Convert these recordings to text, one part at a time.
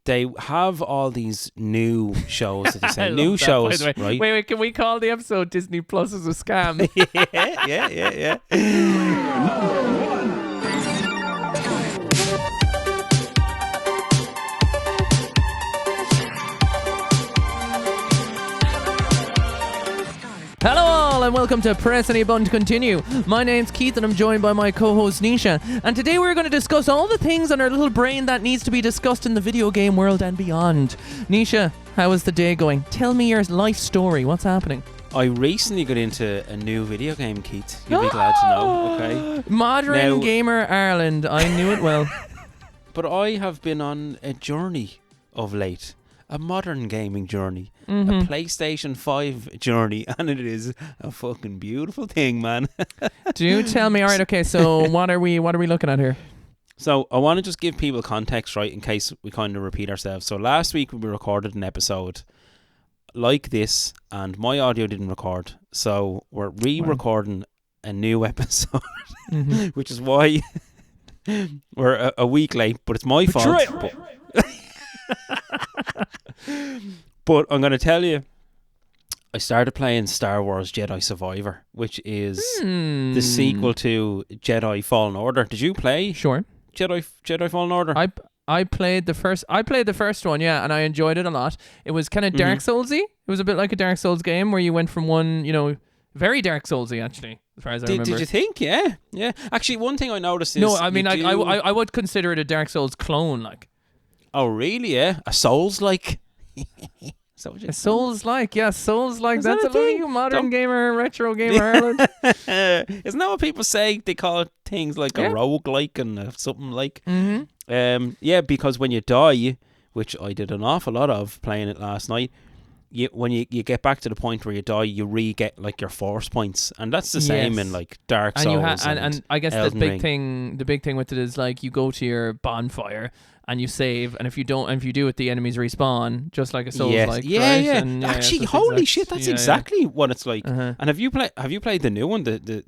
they have all these new shows that they say. I New love that, shows, by the way. right? Wait, can we call the episode Disney Plus is a scam? yeah. Hello all and welcome to Press Any Button to Continue. My name's Keith and I'm joined by my co-host Nisha. And today we're going to discuss all the things on our little brain that needs to be discussed in the video game world and beyond. Nisha, how is the day going? Tell me your life story. What's happening? I recently got into a new video game, Keith. You'll be glad to know, okay? Modern Gamer Ireland. I knew it well. But I have been on a journey of late. A modern gaming journey. A PlayStation 5 journey. And it is a fucking beautiful thing, man. Do tell me. All right, okay, so what are we looking at here? So I want to just give people context, right, in case we kind of repeat ourselves. So last week we recorded an episode like this and my audio didn't record. So we're re-recording a new episode, which is why we're a week late, but it's my fault. But I'm going to tell you, I started playing Star Wars Jedi Survivor, which is the sequel to Jedi Fallen Order. Did you play? Sure. Jedi Fallen Order? I played the first one, yeah, and I enjoyed it a lot. It was kind of Dark Soulsy. It was a bit like a Dark Souls game where you went from one, very Dark Soulsy actually, as far as I remember. Did you think? Yeah. Actually, one thing I noticed is... No, I mean, I would consider it a Dark Souls clone, like. Oh, really? Yeah? A Souls-like? A Souls-like, yeah, Souls-like. That's a thing? you modern gamer, retro gamer Ireland. Isn't that what people say? They call things like a roguelike and something like. Yeah, because when you die, which I did an awful lot of playing it last night, when you get back to the point where you die, you re-get like your force points, and that's the same in like Dark Souls and I guess Elden Ring. the big thing with it is like you go to your bonfire and you save, and if you do it, the enemies respawn, just like a Souls-like. Yeah. And, actually, so holy shit, that's exactly what it's like. Uh-huh. And have you played the new one? The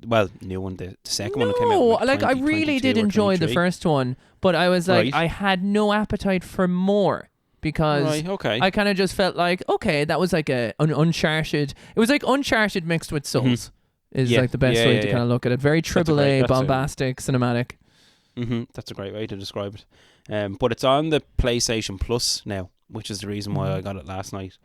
second one that came out. No, like I really did enjoy the first one, but I was like, I had no appetite for more. Because I kind of just felt like, okay, that was like an Uncharted. It was like Uncharted mixed with Souls is like the best way to kind of look at it. Very AAA, bombastic, cinematic. That's a great way to describe it. But it's on the PlayStation Plus now, which is the reason why I got it last night.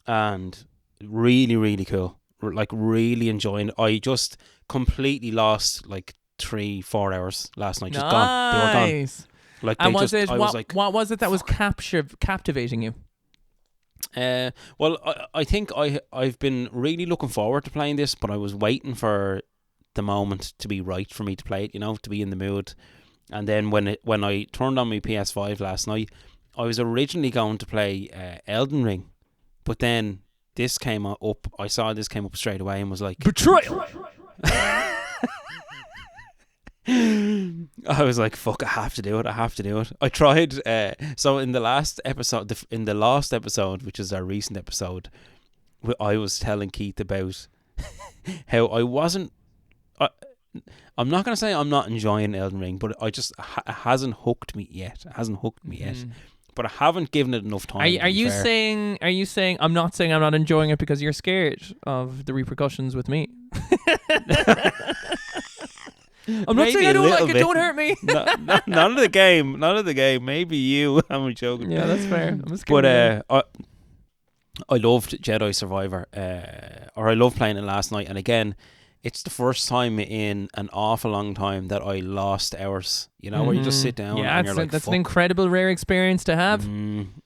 And really, really cool. Like really enjoying it. I just completely lost like 3-4 hours last night. Just gone. They were gone. Like and what was it that was captivating you? Well, I think I've been really looking forward to playing this, but I was waiting for the moment to be right for me to play it, to be in the mood. And then when I turned on my PS5 last night, I was originally going to play Elden Ring, but then this came up. I saw this came up straight away and was like, betrayal. I was like, fuck, I have to do it. I tried, so in the last episode, which is our recent episode, I was telling Keith about how I wasn't, I'm not going to say I'm not enjoying Elden Ring, but I just, it hasn't hooked me yet. But I haven't given it enough time. Are you saying, I'm not saying I'm not enjoying it because you're scared of the repercussions with me? I'm not saying I don't like it. Don't hurt me. None of the game. Maybe you. I'm joking. Yeah, that's fair. I'm scared. But I loved Jedi Survivor. Or I loved playing it last night. And again, it's the first time in an awful long time that I lost hours. Where you just sit down. Yeah, and you're like, that's an incredible rare experience to have.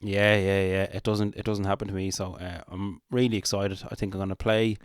Yeah. It doesn't happen to me. So I'm really excited. I think I'm gonna play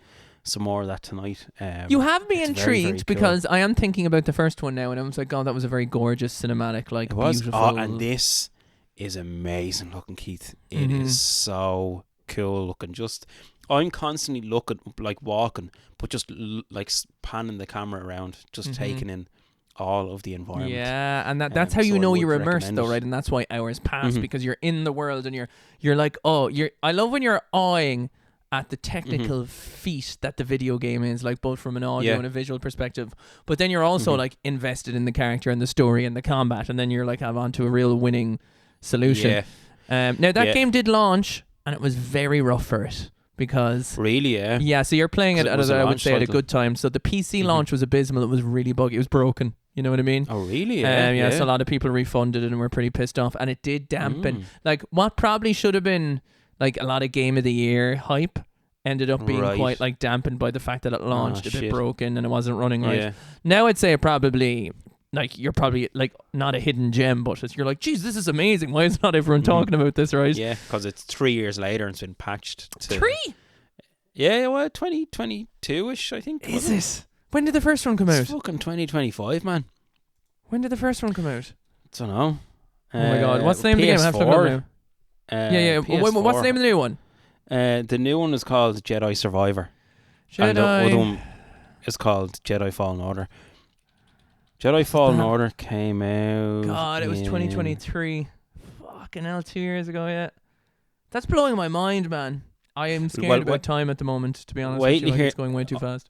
some more of that tonight. You have me intrigued very, very cool. because I am thinking about the first one now, and I was like, God, that was a very gorgeous cinematic, like, it was beautiful. and this is amazing looking, Keith. It is so cool looking. Just I'm constantly looking, like walking, but just like panning the camera around, just taking in all of the environment. Yeah, and that's how you know you're immersed, though, right? And that's why hours pass because you're in the world and you're like, I love when you're awing at the technical feat that the video game is, like both from an audio and a visual perspective, but then you're also like invested in the character and the story and the combat, and then you're like have on to a real winning solution. Now that game did launch, and it was very rough for it. Because really, so you're playing it at I would say at a good time. So the PC launch was abysmal. It was really buggy. It was broken. You know what I mean? Oh, really? So a lot of people refunded it and were pretty pissed off. And it did dampen like what probably should have been like a lot of Game of the Year hype ended up being quite like dampened by the fact that it launched a bit broken and it wasn't running right. Yeah. Now I'd say it probably like you're probably like not a hidden gem, but you're like, geez, this is amazing. Why is not everyone talking about this, right? Yeah, because it's 3 years later and it's been patched. To 3? Yeah, well, 2022-ish, I think. Is it? When did the first one come out? It's fucking 2025, man. When did the first one come out? Don't know. Oh my god, what's the name of the game? I have to look it up now. What's the name of the new one? The new one is called Jedi Survivor. Jedi. And the other one is called Jedi Fallen Order. Jedi Fallen Order came out. God, it was 2023. Fucking hell, 2 years ago, yeah. That's blowing my mind, man. I am scared about time at the moment, to be honest. Wait, it's going way too fast.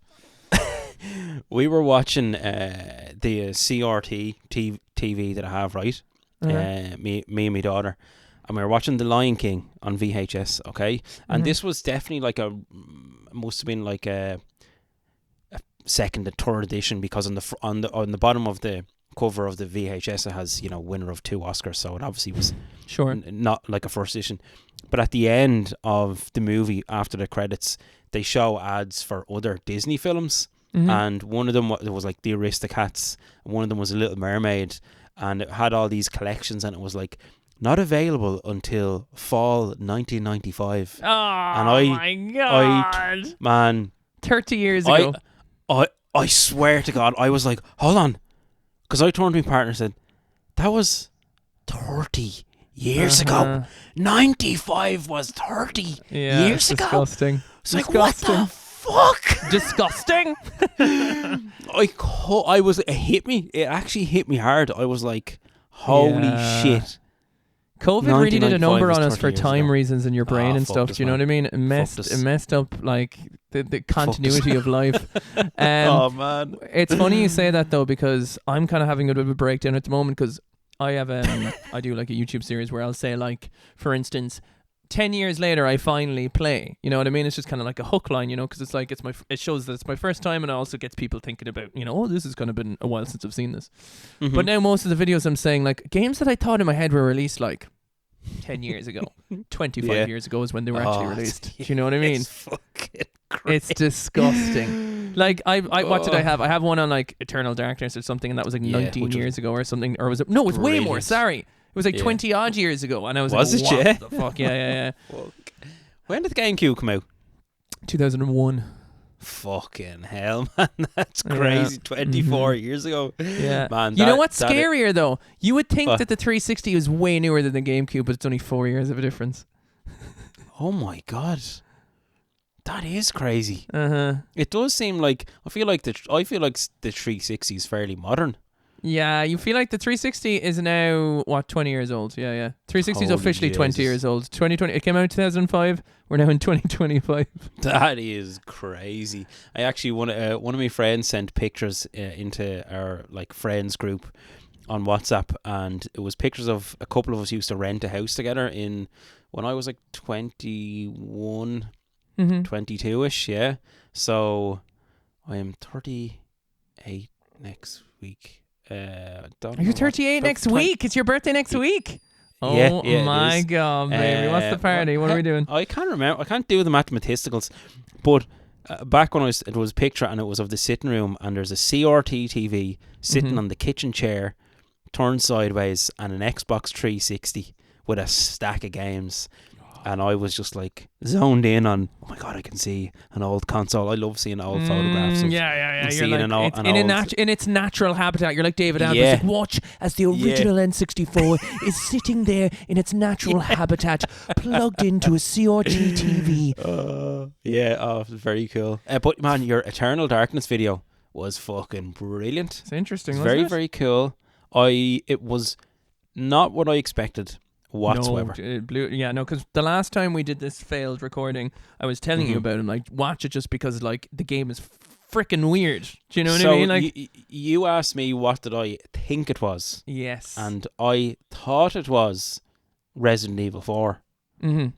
We were watching the CRT TV that I have, right? Me and my daughter. And we were watching The Lion King on VHS, okay? And this was definitely like must have been like a second and third edition, because on the bottom of the cover of the VHS it has, you know, winner of 2 Oscars, so it obviously was not like a first edition. But at the end of the movie, after the credits, they show ads for other Disney films, and one of them was like the Aristocats, and one of them was a Little Mermaid, and it had all these collections, and it was like not available until fall 1995. Oh, and my God. Man, 30 years ago. I swear to God, I was like, hold on. Because I turned to my partner and said, that was 30 years ago. 95 was 30 years ago. Disgusting. It's like, what the fuck? Disgusting. It hit me. It actually hit me hard. I was like, holy shit. COVID really did a number on us for time reasons in your brain and stuff. Do you know what I mean? It messed up like the continuity of life. Oh man, it's funny you say that though, because I'm kind of having a bit of a breakdown at the moment, because I have I do like a YouTube series where I'll say, like, for instance, 10 years later I finally play. You know what I mean? It's just kind of like a hook line, you know, because it's like it shows that it's my first time, and it also gets people thinking about, you know, oh, this has kind of been a while since I've seen this. But now most of the videos I'm saying, like, games that I thought in my head were released like 10 years ago, 25 years ago is when they were actually released. Do you know what I mean? It's fucking crazy. It's disgusting. Like, I what did I have? I have one on like Eternal Darkness or something, and that was like 19 years ago or something. Or was it? No, it was way more. Sorry. It was like 20 odd years ago, and I was like, what the fuck? Yeah. When did the GameCube come out? 2001. Fucking hell, man. That's crazy. 24 years ago. Yeah. Man, you know what's scarier, though? You would think that the 360 was way newer than the GameCube, but it's only 4 years of a difference. Oh, my God. That is crazy. Uh-huh. It does seem like... I feel like the 360 is fairly modern. Yeah, you feel like the 360 is now, 20 years old? Yeah. 360 is officially 20 years old. 2020. It came out in 2005. We're now in 2025. That is crazy. I actually, one of my friends sent pictures into our like friends group on WhatsApp, and it was pictures of a couple of us used to rent a house together when I was like 21, 22-ish, yeah. So I am 38 next week. You're 38 next week. It's your birthday next week. Oh my God, baby. What's the party? What are we doing? I can't remember. I can't do the mathematicals. But back when it was a picture, and it was of the sitting room, and there's a CRT TV sitting on the kitchen chair, turned sideways, and an Xbox 360 with a stack of games. And I was just like zoned in on, oh my God, I can see an old console. I love seeing old photographs. Yeah. You're like, in its natural habitat. You're like David Attenborough. Like, watch as the original N64 is sitting there in its natural habitat, plugged into a CRT TV. Yeah, very cool. But man, your Eternal Darkness video was fucking brilliant. It's interesting. It's very, very cool. It was not what I expected whatsoever. No, it blew, because the last time we did this failed recording, I was telling you about it. Like, watch it just because like the game is freaking weird. Do you know what I mean? Like, you asked me what did I think it was. Yes. And I thought it was Resident Evil 4,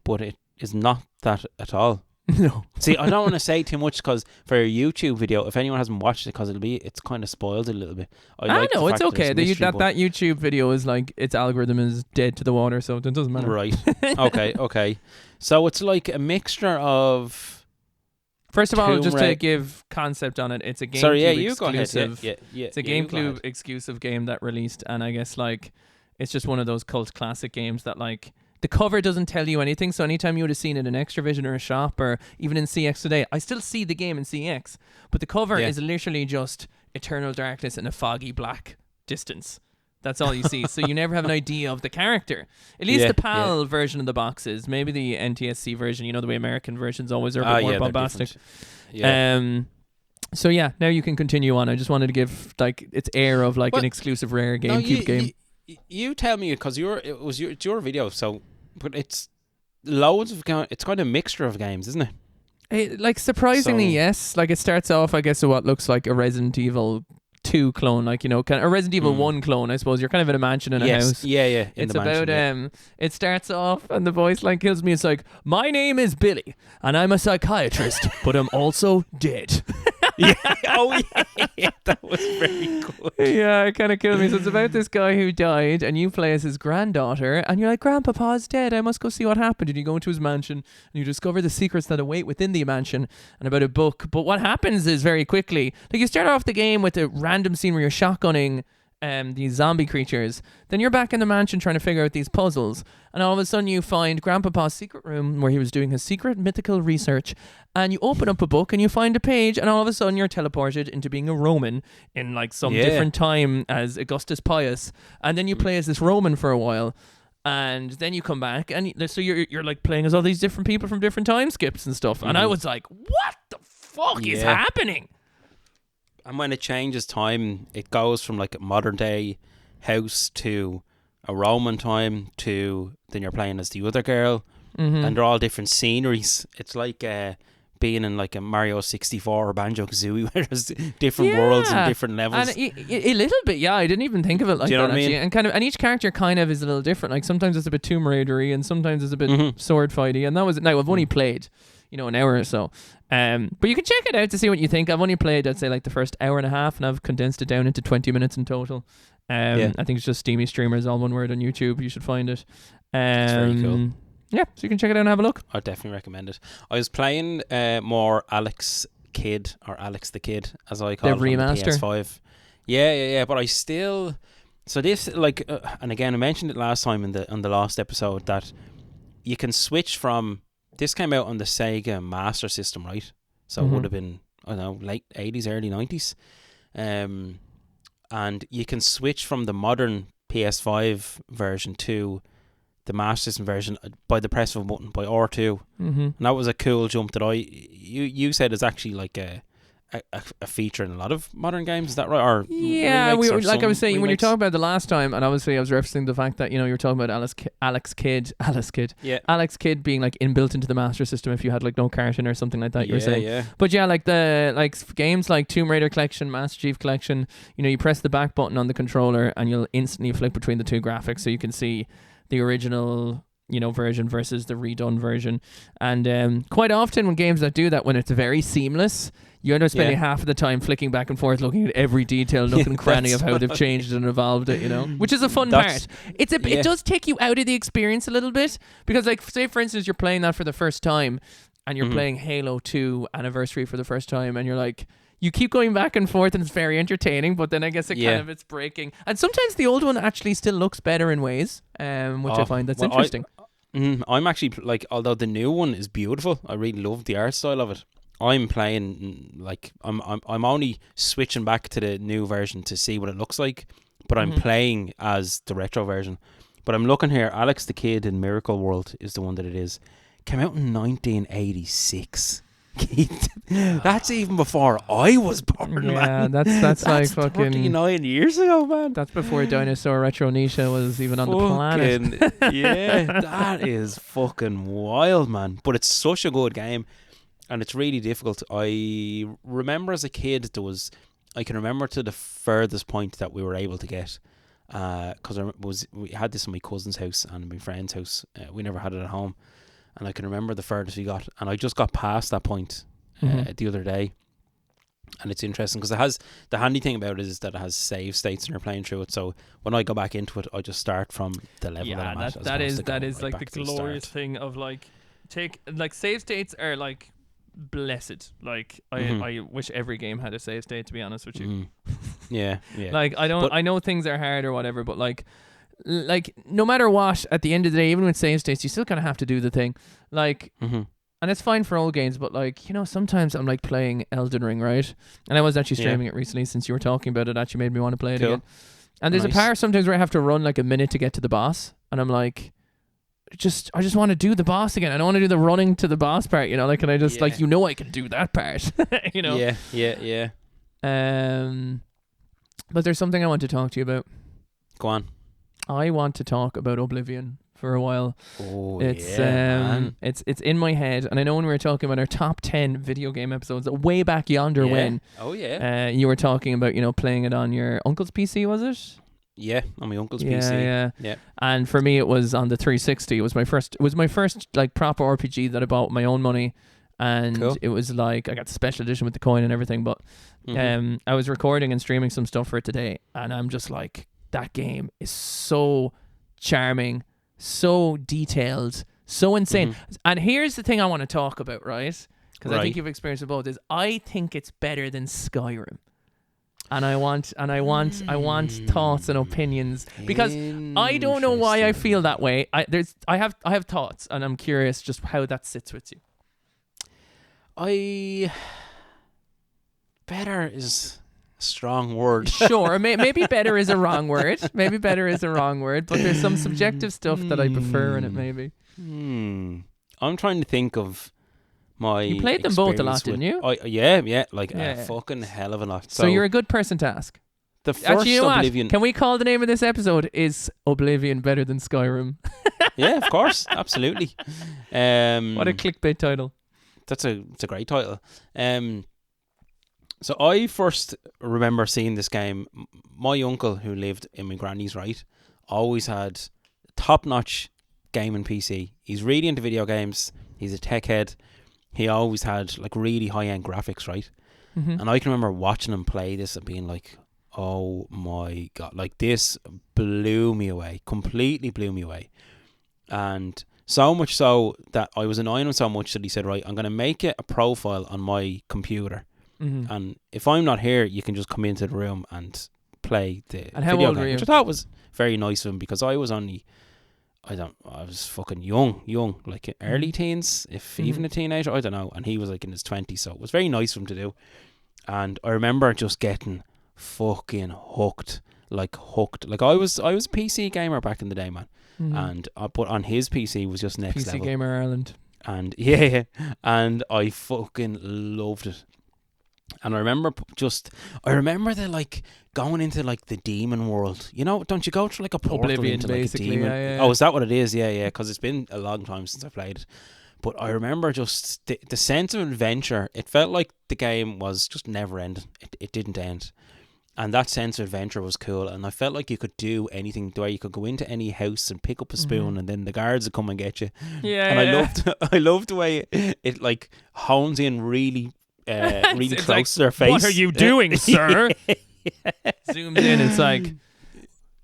but it is not that at all. No. See, I don't want to say too much because for a YouTube video, if anyone hasn't watched it, because it's kind of spoiled a little bit. I know, it's okay. That YouTube video is like, its algorithm is dead to the water, so it doesn't matter. Right. Okay. So it's like a mixture of... First of all, just to give concept on it, it's a GameCube exclusive. It's a GameCube exclusive game that released, and I guess like it's just one of those cult classic games that like the cover doesn't tell you anything. So anytime you would have seen it in Extravision or a shop or even in CX today, I still see the game in CX, but the cover is literally just eternal darkness in a foggy black distance. That's all you see. So you never have an idea of the character. At least the PAL version of the box is. Maybe the NTSC version, the way American versions always are a bit more bombastic. So now you can continue on. I just wanted to give like its air of like an exclusive rare GameCube game. You tell me, because it's your video, so but it's loads of it's kind of a mixture of games, isn't it? Like surprisingly, yes. Like it starts off, I guess, with what looks like a Resident Evil 2 clone, like, kind of a Resident Evil 1 clone, I suppose. You're kind of in a mansion in a house. Yeah. It's about it starts off and the voice line kills me. It's like, my name is Billy and I'm a psychiatrist, but I'm also dead. That was very good. Yeah, it kind of killed me. So it's about this guy who died and you play as his granddaughter and you're like, Grandpapa's dead, I must go see what happened. And you go into his mansion and you discover the secrets that await within the mansion and about a book. But what happens is very quickly, like you start off the game with a random scene where you're shotgunning these zombie creatures. Then you're back in the mansion trying to figure out these puzzles, and all of a sudden you find Grandpapa's secret room where he was doing his secret mythical research, and you open up a book and you find a page, and all of a sudden you're teleported into being a Roman in like some different time as Augustus Pius, and then you play as this Roman for a while. And then you come back, and so you're like playing as all these different people from different time skips and stuff. And I was like, what the fuck is happening? And when it changes time, it goes from like a modern day house to a Roman time to then you're playing as the other girl, and they're all different sceneries. It's like being in like a Mario 64 or Banjo-Kazooie, where there's different worlds and different levels. And a little bit, I didn't even think of it like that, actually. And and each character kind of is a little different. Like sometimes it's a bit Tomb Raider-y and sometimes it's a bit sword fighty. And that was now I've only played an hour or so. But you can check it out to see what you think. I've only played, I'd say, like the first hour and a half, and I've condensed it down into 20 minutes in total. I think it's just Steamy Streamers, all one word, on YouTube. You should find it. It's very cool. Yeah, so you can check it out and have a look. I'd definitely recommend it. I was playing more Alex the Kid, as I call it, the remaster. On the PS5. Yeah, but I still... So this, like, and again, I mentioned it last time on the last episode, that you can switch from... This came out on the Sega Master System, right? So it would have been, I don't know, late 80s, early 90s. And you can switch from the modern PS5 version to the Master System version by the press of a button, by R2. And that was a cool jump that you said is actually like a feature in a lot of modern games. Is that right? Or I was saying, when you're talking about the last time, and obviously I was referencing the fact that you're talking about Alex Kidd being like inbuilt into the Master System if you had like no carton or something like that. You were saying, but like the games like Tomb Raider Collection, Master Chief Collection, you press the back button on the controller and you'll instantly flick between the two graphics, so you can see the original version versus the redone version. And quite often when games that do that, when it's very seamless, you end up spending half of the time flicking back and forth, looking at every detail, nook and cranny of how they've changed it and evolved it, which is a fun part. It does take you out of the experience a little bit, because like, say for instance, you're playing that for the first time and you're playing Halo 2 Anniversary for the first time, and you're like, you keep going back and forth and it's very entertaining, but then I guess it's breaking. And sometimes the old one actually still looks better in ways, which I find that's interesting. I'm actually, like, although the new one is beautiful, I really love the art style of it. I'm playing, like, I'm only switching back to the new version to see what it looks like, but I'm playing as the retro version. But I'm looking here, Alex the Kid in Miracle World is the one that it is. Came out in 1986. That's even before I was born, man. That's like fucking 39 years ago, man. That's before Dinosaur Retro Nisha was even on the planet. That is fucking wild, man. But it's such a good game, and it's really difficult. I remember as a kid, I can remember to the furthest point that we were able to get, because we had this in my cousin's house and my friend's house. We never had it at home, and I can remember the furthest we got, and I just got past that point the other day. And it's interesting because it has, the handy thing about it is that it has save states and you're playing through it. So when I go back into it, I just start from the level that I'm at. That is like the glorious thing of like save states are like blessed. Like I wish every game had a save state, to be honest with you. Yeah. Like I know things are hard or whatever, but like no matter what, at the end of the day, even with save states, you still kind of have to do the thing. Like. And it's fine for old games, but like, you know, sometimes I'm like playing Elden Ring, right? And I was actually streaming it recently. Since you were talking about it, actually made me want to play it again. And there's a part sometimes where I have to run like a minute to get to the boss, and I'm like, I just want to do the boss again. I don't want to do the running to the boss part, you know? Like, and I just like, you know, I can do that part, you know? Yeah. But there's something I want to talk to you about. Go on. I want to talk about Oblivion for a while. It's in my head, and I know when we were talking about our top 10 video game episodes way back yonder when you were talking about, you know, playing it on your uncle's PC, was it? Yeah, on my uncle's PC. Yeah. And for me it was on the 360. It was my first like proper RPG that I bought with my own money, and it was like I got the special edition with the coin and everything, but I was recording and streaming some stuff for it today, and I'm just like, that game is so charming, so detailed, so insane. And here's the thing I want to talk about, right? Because I think you've experienced it both. Is I think it's better than Skyrim, and I want thoughts and opinions, because I don't know why I feel that way. I have thoughts, and I'm curious just how that sits with you. Better is strong word. Sure, maybe better is a wrong word. Maybe better is a wrong word, but there's some subjective stuff that I prefer in it, maybe. I'm trying to think of my... You played them both a lot, didn't you? A fucking hell of a lot. So you're a good person to ask. The first Oblivion... Can we call the name of this episode, Is Oblivion Better Than Skyrim? Yeah, of course. Absolutely. What a clickbait title. It's a great title. So I first remember seeing this game. My uncle, who lived in my granny's, right, always had top-notch gaming PC. He's really into video games. He's a tech head. He always had like really high-end graphics, right? And I can remember watching him play this and being like, oh my God, like this blew me away, completely blew me away. And so much so that I was annoying him so much that he said, right, I'm going to make it a profile on my computer. And if I'm not here, you can just come into the room and play the video game, which I thought was very nice of him, because I was only, I was fucking young, like early teens, if even a teenager, I don't know, and he was like in his 20s, so it was very nice of him to do. And I remember just getting fucking hooked. Like I was a PC gamer back in the day, man, and but on his PC was just next level. PC Gamer Ireland. And and I fucking loved it. And I remember the like going into like the demon world. You know, don't you go through like a portal Oblivion, into like basically, a demon? yeah. Oh, is that what it is? Yeah. Because it's been a long time since I played it. But I remember just the sense of adventure. It felt like the game was just never ending. It didn't end. And that sense of adventure was cool. And I felt like you could do anything. The way you could go into any house and pick up a spoon, and then the guards would come and get you. Yeah. And I loved the way it like hones in really really close like, to their face. What are you doing, sir? Zooms in. It's like,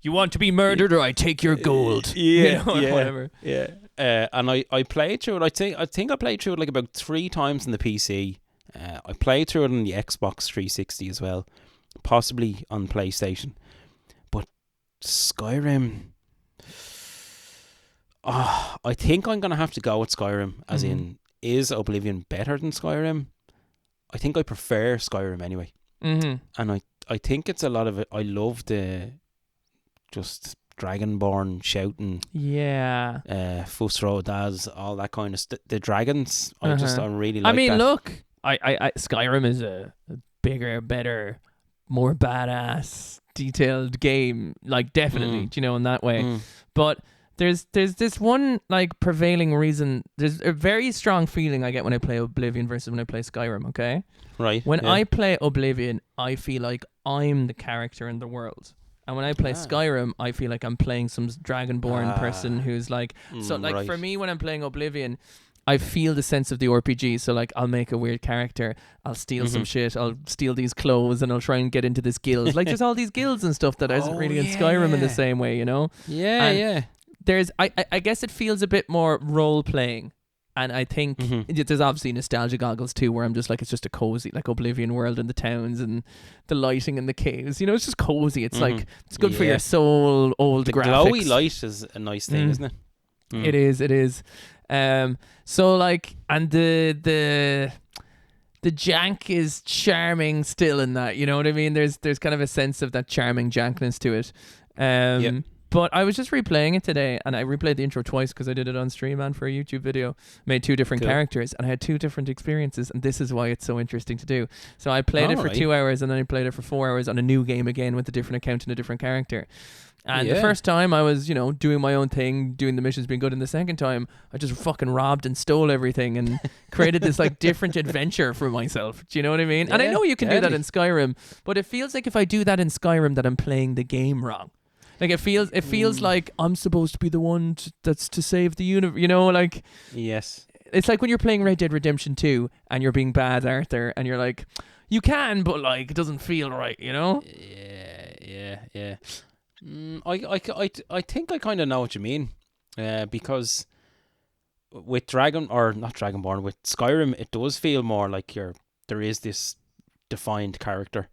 you want to be murdered, or I take your gold. Yeah, you know, whatever. Yeah. And I played through it. I think I played through it like about 3 times on the PC. I played through it on the Xbox 360 as well, possibly on PlayStation. But Skyrim, I think I'm gonna have to go with Skyrim. As in, is Oblivion better than Skyrim? I think I prefer Skyrim anyway. And I think it's a lot of it. I love the just Dragonborn shouting. Yeah. Fusro Daz, all that kind of the dragons. I really like that. I mean, look, I Skyrim is a bigger, better, more badass, detailed game. Like, definitely, do you know, in that way. But there's this one like prevailing reason. There's a very strong feeling I get when I play Oblivion versus when I play Skyrim. Okay, right. When I play Oblivion, I feel like I'm the character in the world, And when I play Skyrim, I feel like I'm playing some Dragonborn person who's like... So, like, for me, when I'm playing Oblivion, I feel the sense of the RPG. So, like, I'll make a weird character. I'll steal some shit. I'll steal these clothes and I'll try and get into this guild. Like, there's all these guilds and stuff that isn't really in Skyrim in the same way, you know? Yeah, There's... I guess it feels a bit more role-playing. And I think there's obviously nostalgia goggles too, where I'm just like, it's just a cozy, like Oblivion world and the towns and the lighting in the caves. You know, it's just cozy. It's like, it's good for your soul, old graphics. The glowy light is a nice thing, isn't it? It is. So like, and the jank is charming still in that, you know what I mean? There's kind of a sense of that charming jankness to it. But I was just replaying it today, and I replayed the intro twice because I did it on stream and for a YouTube video. Made 2 different characters, and I had 2 different experiences, and this is why it's so interesting to do. So I played it for 2 hours, and then I played it for 4 hours on a new game again with a different account and a different character. And the first time I was, you know, doing my own thing, doing the missions, being good. And the second time, I just fucking robbed and stole everything and created this like different adventure for myself. Do you know what I mean? And I know you can do that in Skyrim, but it feels like if I do that in Skyrim, that I'm playing the game wrong. Like it feels like I'm supposed to be the one that's to save the universe, you know, like it's like when you're playing Red Dead Redemption 2 and you're being bad Arthur and you're like, you can, but like it doesn't feel right, you know? Yeah. I think I kind of know what you mean, because with with Skyrim, it does feel more like there is this defined character,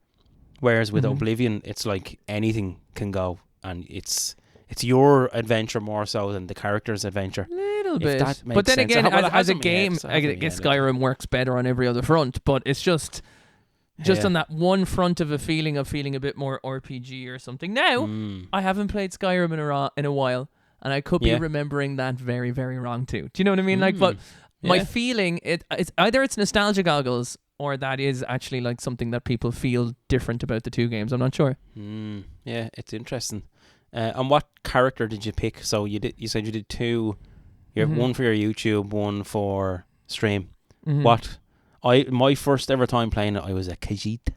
whereas with Oblivion, it's like anything can go. And it's your adventure more so than the character's adventure. Little bit. But then again, as a game, I guess Skyrim works better on every other front. But it's just on that one front of feeling a bit more RPG or something. Now, I haven't played Skyrim in a while, and I could be remembering that very, very wrong too. Do you know what I mean? Like, but my feeling it's either it's nostalgia goggles or that is actually like something that people feel different about the 2 games. I'm not sure. Yeah, it's interesting. And what character did you pick? So you said you did 2. You have one for your YouTube, one for stream. My first ever time playing it, I was a Khajiit.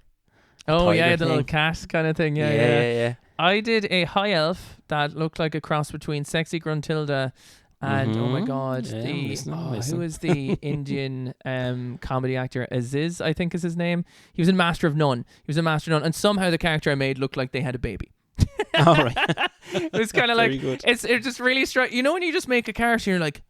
Oh yeah, the little cat kind of thing. Yeah. I did a high elf that looked like a cross between Sexy Gruntilda and oh my god, who is the Indian comedy actor? Aziz, I think is his name. He was in Master of None. And somehow the character I made looked like they had a baby. All right. It was kind of like it's just really straight. You know when you just make a character, you're like,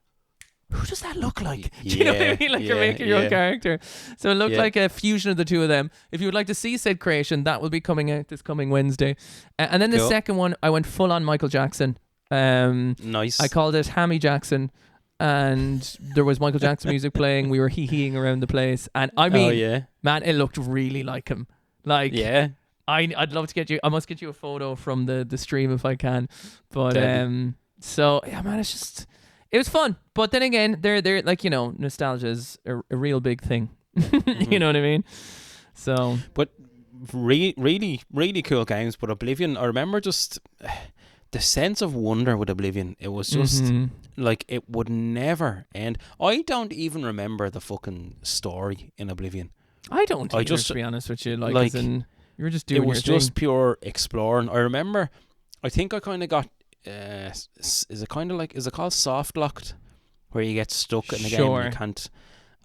who does that look like? Do you know what I mean? Like you're making your own character. So it looked like a fusion of the 2 of them. If you would like to see said creation, that will be coming out this coming Wednesday. And then the second one, I went full on Michael Jackson. Nice. I called it Hammy Jackson, and there was Michael Jackson music playing. We were hee-heeing around the place, and I mean, man, it looked really like him. Like, I'd love to get you. I must get you a photo from the stream if I can. But so yeah, man, it was fun. But then again, they're like, you know, nostalgia is a real big thing. You know what I mean? So, but really, really cool games. But Oblivion, I remember just. The sense of wonder with Oblivion, it was just like it would never end. I don't even remember the fucking story in Oblivion. I don't either, to be honest with you. Like as in, you were just doing your thing. It was just pure exploring. I remember, I think I kind of got, is it called soft locked? Where you get stuck in the game and you can't.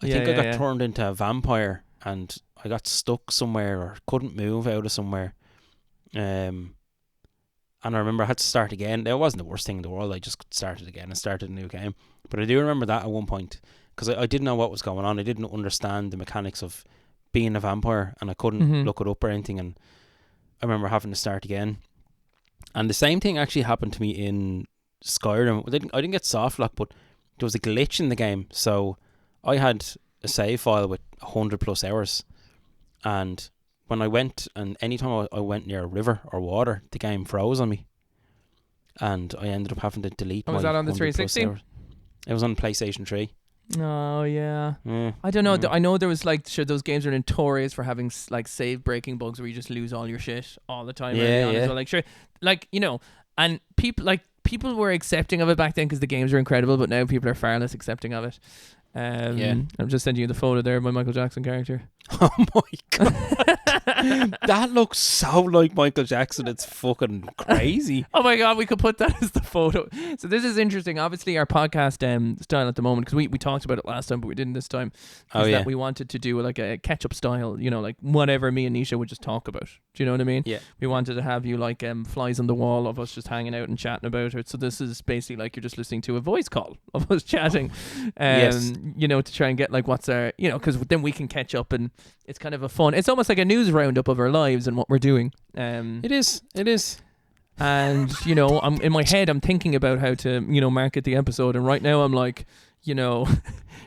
I think I got turned into a vampire and I got stuck somewhere or couldn't move out of somewhere. And I remember I had to start again. It wasn't the worst thing in the world. I just started again and started a new game. But I do remember that at one point because I didn't know what was going on. I didn't understand the mechanics of being a vampire and I couldn't look it up or anything. And I remember having to start again. And the same thing actually happened to me in Skyrim. I didn't get soft lock, but there was a glitch in the game. So I had a save file with 100 plus hours. And when I went, and anytime I went near a river or water, the game froze on me. And I ended up having to delete my 100 plus hours. Was that on the 360? It was on PlayStation 3. Oh, yeah. I don't know. I know there was like, those games are notorious for having like save breaking bugs where you just lose all your shit all the time. So, like, like, you know, and people were accepting of it back then because the games were incredible, but now people are far less accepting of it. I'm just sending you the photo there of my Michael Jackson character. Oh my god. That looks so like Michael Jackson. It's fucking crazy. Oh my god, we could put that as the photo. So this is interesting. Obviously, our podcast style at the moment, because we talked about it last time, but we didn't this time. That we wanted to do like a catch-up style, like whatever me and Nisha would just talk about. Do you know what I mean? Yeah. We wanted to have you like flies on the wall of us just hanging out and chatting about it. So this is basically like you're just listening to a voice call of us chatting. Yes. To try and get like what's our, because then we can catch up, and it's kind of a fun. It's almost like a news roundup of our lives and what we're doing. It is. And I'm in my head. I'm thinking about how to market the episode, and right now I'm like,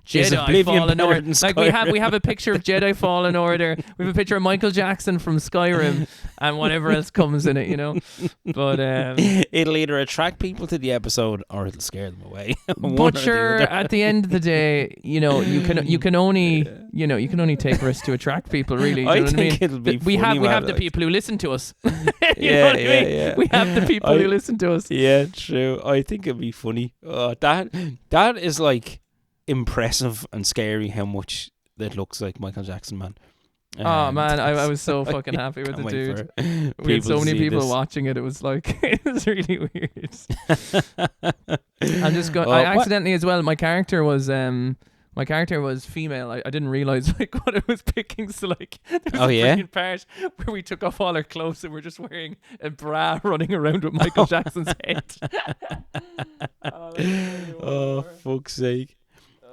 Jedi Fallen Order. Like we have a picture of Jedi Fallen Order. We have a picture of Michael Jackson from Skyrim, and whatever else comes in it, But it'll either attract people to the episode or it'll scare them away. But sure, at the end of the day, you can only take risks to attract people. Really, I think it'll be. We have the people who listen to us. You know what I mean? Yeah. We have the people who listen to us. Yeah, true. I think it'd be funny. That is like impressive and scary how much it looks like Michael Jackson, man. Oh man, I was so fucking happy with the dude. We had so many people watching it. It was like it was really weird. I'm just going. I accidentally as well. My character was female. I didn't realize like what I was picking. So like, there was a part where we took off all our clothes and we're just wearing a bra, running around with Michael Jackson's head. Oh, fuck's sake!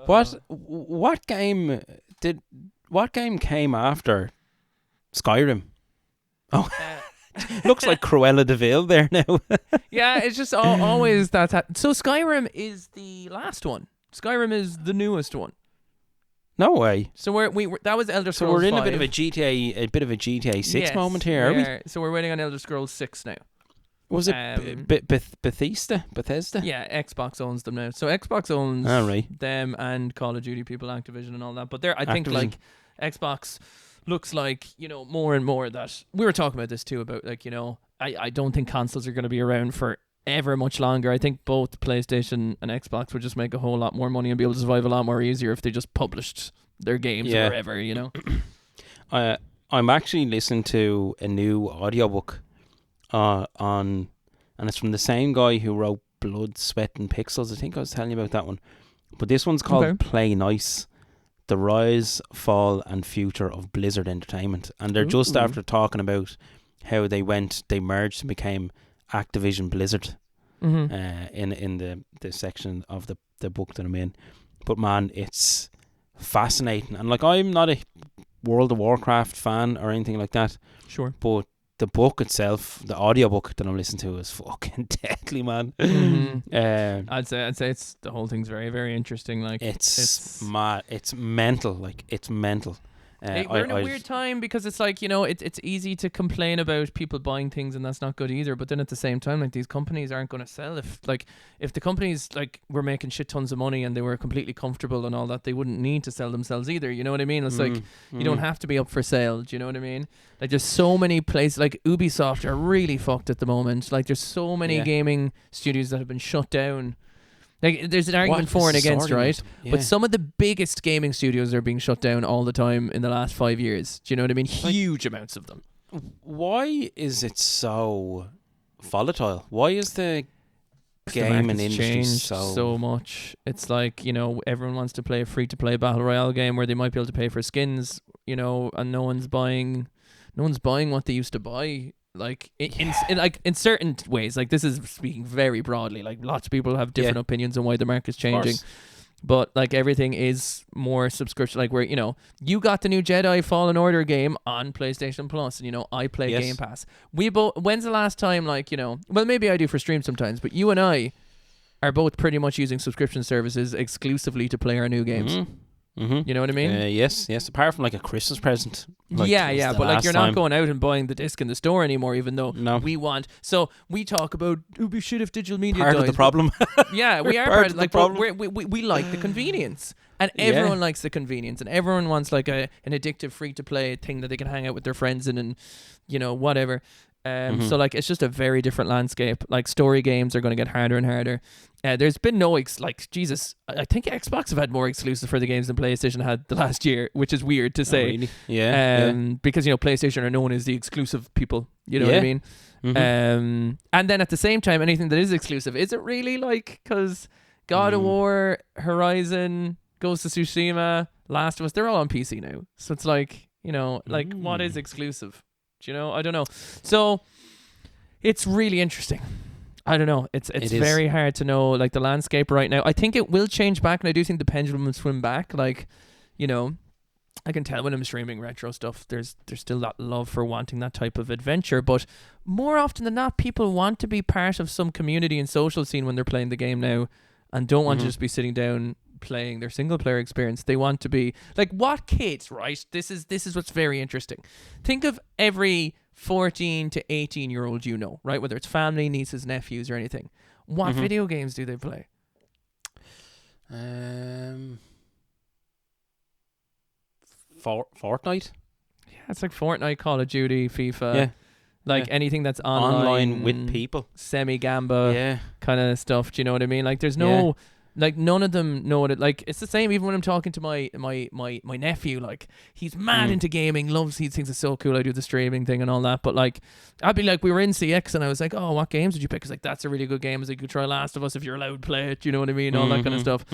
What game came after Skyrim? Oh, looks like Cruella de Vil there now. Yeah, it's just always that. So Skyrim is the last one. Skyrim is the newest one. No way. So we that was Elder Scrolls. So we're in 5. a bit of a GTA 6 moment here, are we? So we're waiting on Elder Scrolls 6 now. Was it Bethesda? Yeah, Xbox owns them now. So Xbox owns them and Call of Duty people, Activision and all that. But I think like Xbox looks like, more and more that we were talking about this too about like, I don't think consoles are going to be around for ever much longer. I think both PlayStation and Xbox would just make a whole lot more money and be able to survive a lot more easier if they just published their games wherever, I'm actually listening to a new audiobook and it's from the same guy who wrote Blood, Sweat and Pixels. I think I was telling you about that one. But this one's called Play Nice: The Rise, Fall and Future of Blizzard Entertainment. And they're just after talking about how they merged and became Activision Blizzard in the section of the book that I'm in. But man, it's fascinating. And like, I'm not a World of Warcraft fan or anything like that. Sure. But the book itself, the audiobook that I'm listening to, is fucking deadly, man. I'd say it's the whole thing's very, very interesting. Like it's mad. It's mental. Like it's mental. We're in a weird time because it's like, it's easy to complain about people buying things and that's not good either. But then at the same time, like, these companies aren't going to sell. If the companies like were making shit tons of money and they were completely comfortable and all that, they wouldn't need to sell themselves either. You know what I mean? It's like you don't have to be up for sale. Do you know what I mean? Like, there's so many places, like Ubisoft are really fucked at the moment. Like, there's so many gaming studios that have been shut down. Like, there's an argument for and against, right? Yeah. But some of the biggest gaming studios are being shut down all the time in the last 5 years. Do you know what I mean? Huge amounts of them. Why is it so volatile? Why is the gaming industry so much? It's like, everyone wants to play a free-to-play battle royale game where they might be able to pay for skins, and no one's buying what they used to buy. Like in certain ways, like, this is speaking very broadly, like lots of people have different opinions on why the market's changing, but like everything is more subscription, like where you got the new Jedi Fallen Order game on PlayStation Plus and I play Game Pass. We both, when's the last time, like, well, maybe I do for stream sometimes, but you and I are both pretty much using subscription services exclusively to play our new games. You know what I mean? Yes. Apart from like a Christmas present. Like, but like, you're not going out and buying the disc in the store anymore, even though we want. So we talk about, it would be shit if digital media part dies, of the problem. Yeah, we are part of the problem. We like the convenience, and everyone likes the convenience, and everyone wants like an addictive free to play thing that they can hang out with their friends in, and whatever. So like it's just a very different landscape. Like story games are going to get harder and harder. There's been no Jesus. I think Xbox have had more exclusive for the games than PlayStation had the last year, which is weird to say. Really? Yeah. Because PlayStation are known as the exclusive people. You know what I mean? Mm-hmm. And then at the same time, anything that is exclusive, is it really like, because God of War, Horizon, Ghost of Tsushima, Last of Us, they're all on PC now. So it's like, like what is exclusive? I don't know. So it's really interesting. I don't know. It's very hard to know, like, the landscape right now. I think it will change back, and I do think the pendulum will swim back. Like, I can tell when I'm streaming retro stuff, there's still that love for wanting that type of adventure. But more often than not, people want to be part of some community and social scene when they're playing the game now, and don't want to just be sitting down playing their single player experience. They want to be like, what kids, right? This is what's very interesting. Think of every 14 to 18 year old, right? Whether it's family, nieces, nephews, or anything. What video games do they play? Fortnite. Yeah, it's like Fortnite, Call of Duty, FIFA. Yeah. Anything that's online with people, semi-gamba kind of stuff. Do you know what I mean? Like, there's no like, none of them know it. Like, it's the same even when I'm talking to my nephew. Like, he's mad into gaming, he thinks it's so cool. I do the streaming thing and all that. But like, I'd be like, we were in CX and I was like, oh, what games did you pick? He's like, that's a really good game. I was like, you try Last of Us if you're allowed to play it. You know what I mean? All that kind of stuff.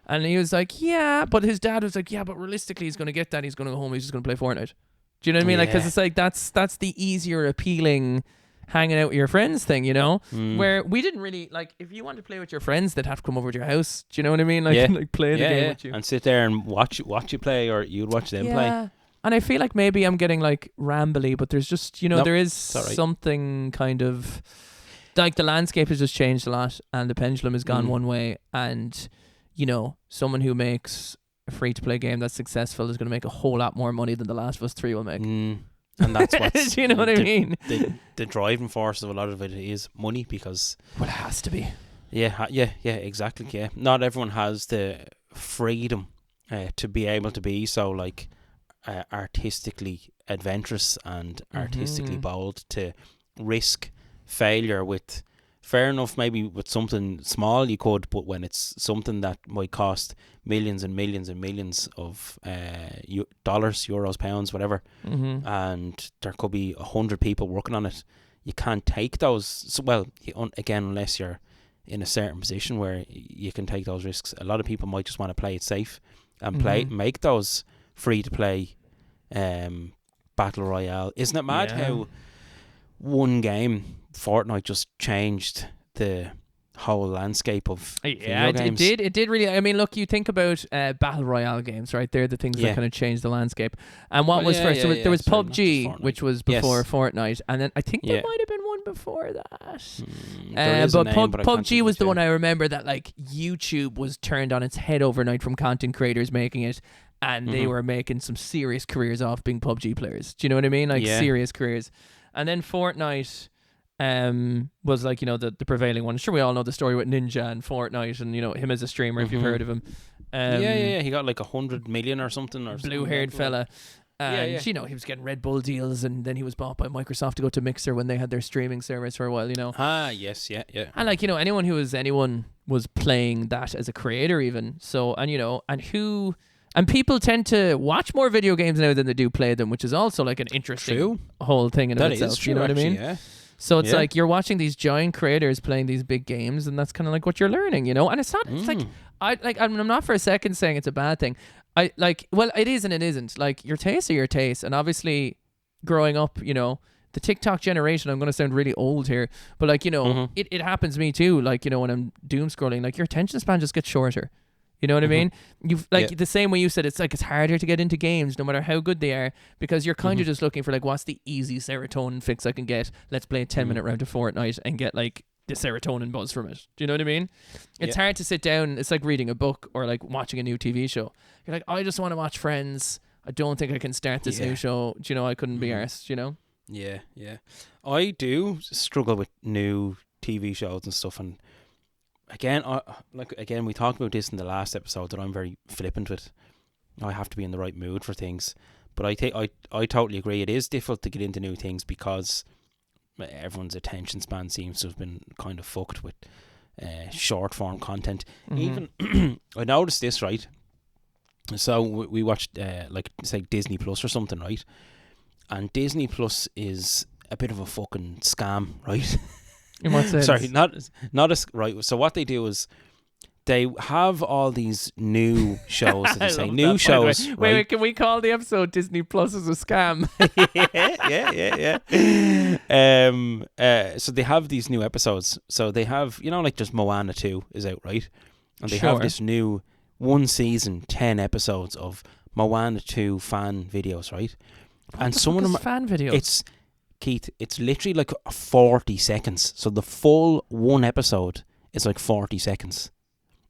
And he was like, yeah. But his dad was like, yeah, but realistically, he's going to get that. He's going to go home. He's just going to play Fortnite. Do you know what I mean? Like, because it's like, that's the easier appealing hanging out with your friends thing, where we didn't really, like, if you want to play with your friends, they'd have to come over to your house. Do you know what I mean? Like, like play the game with you and sit there and watch you play, or you'd watch them play. And I feel like maybe I'm getting like rambly, but there's just there is something kind of like, the landscape has just changed a lot, and the pendulum has gone one way, and someone who makes a free to play game that's successful is going to make a whole lot more money than The Last of Us 3 will make. And that's what's you know what I mean? The driving force of a lot of it is money, because it has to be. Yeah, exactly. Yeah, not everyone has the freedom to be able to be so like artistically adventurous and artistically bold, to risk failure with. Fair enough, maybe with something small you could, but when it's something that might cost millions and millions and millions of dollars, euros, pounds, whatever, and there could be 100 people working on it, you can't take those. So, well, again, unless you're in a certain position where you can take those risks. A lot of people might just want to play it safe and make those free to play battle royale. Isn't it mad how one game, Fortnite, just changed the whole landscape of video games? It did really. I mean, look, you think about battle royale games, right? They're the things that kind of changed the landscape. And what was first? There was PUBG, which was before Fortnite, and then I think there might have been one before that. But PUBG was the one I remember that, like, YouTube was turned on its head overnight from content creators making it, and they were making some serious careers off being PUBG players. Do you know what I mean? Like, serious careers. And then Fortnite was like, the prevailing one. Sure, we all know the story with Ninja and Fortnite, and him as a streamer, if you've heard of him. He got like 100 million or something, or blue-haired fella. And he was getting Red Bull deals, and then he was bought by Microsoft to go to Mixer when they had their streaming service for a while. Yes, yeah. And like, anyone was playing that as a creator, even so. And people tend to watch more video games now than they do play them, which is also like an interesting whole thing in itself. Is true, you know what I mean? Yeah. So it's like you're watching these giant creators playing these big games, and that's kind of like what you're learning, And it's not. It's like I'm not for a second saying it's a bad thing. Well, it is and it isn't. Like, your tastes are your tastes, and obviously, growing up, the TikTok generation. I'm going to sound really old here, but like it happens to me too. Like when I'm doom scrolling, like your attention span just gets shorter. You know what I mean? You've the same way you said, it's like it's harder to get into games no matter how good they are, because you're kind of just looking for like, what's the easy serotonin fix I can get? Let's play a 10-minute round of Fortnite and get like the serotonin buzz from it. Do you know what I mean? It's hard to sit down. It's like reading a book or like watching a new TV show. You're like, I just want to watch Friends. I don't think I can start this new show. Do you know, I couldn't be arsed, Yeah. I do struggle with new TV shows and stuff, and Again, we talked about this in the last episode, that I'm very flippant with. I have to be in the right mood for things. But I totally agree. It is difficult to get into new things because everyone's attention span seems to have been kind of fucked with short form content. Mm-hmm. Even I noticed this, right? So we watched like say Disney Plus or something, right? And Disney Plus is a bit of a fucking scam, right? In what sense? Sorry, not as right. So what they do is they have all these new shows that they say new shows. Wait, can we call the episode Disney Plus is a scam? yeah. So they have these new episodes. So they have, like just Moana 2 is out, right? And they have this new 1 season, 10 episodes of Moana 2 fan videos, right? And some of them fan videos. It's literally like 40 seconds. So the full one episode is like 40 seconds.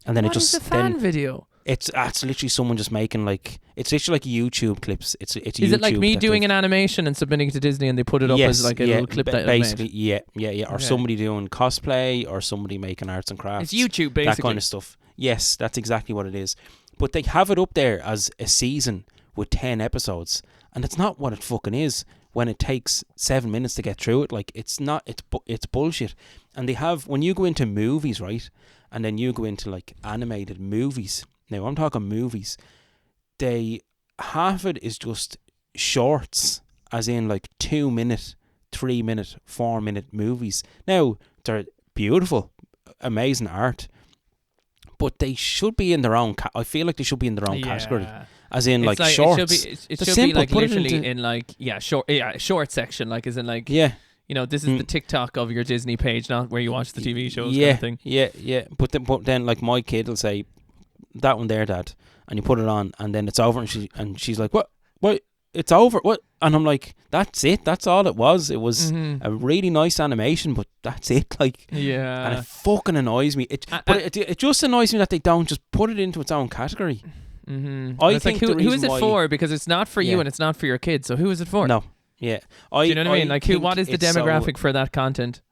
And then what is a fan video? It's literally someone just making it's literally like YouTube clips. It's is YouTube it like me doing an animation and submitting it to Disney and they put it up as like a little clip that basically made? yeah or somebody doing cosplay or somebody making arts and crafts. It's YouTube basically, that kind of stuff. Yes, that's exactly what it is. But they have it up there as a season with 10 episodes, and it's not what it fucking is when it takes 7 minutes to get through it. Like, it's not, it's bullshit. And they have, when you go into movies, right, and then you go into like animated movies, now I'm talking movies, half it is just shorts, as in like 2 minute, 3 minute, 4 minute movies. Now, they're beautiful, amazing art, but they should be in their own, I feel like they should be in their own category. As in, like shorts. It should be like literally in like, short section, like as in like, this is the TikTok of your Disney page, not where you watch the TV shows kind of thing. Yeah. But then like my kid will say, that one there, Dad, and you put it on, and then it's over, and she's like, what? It's over? What? And I'm like, that's it. That's all it was. It was a really nice animation, but that's it. Like, yeah. And it fucking annoys me. It just annoys me that they don't just put it into its own category. Mm-hmm. I think like, who is it for? Because it's not for you and it's not for your kids. So who is it for? No. Yeah. Do you know what I mean? Like, what is the demographic for that content?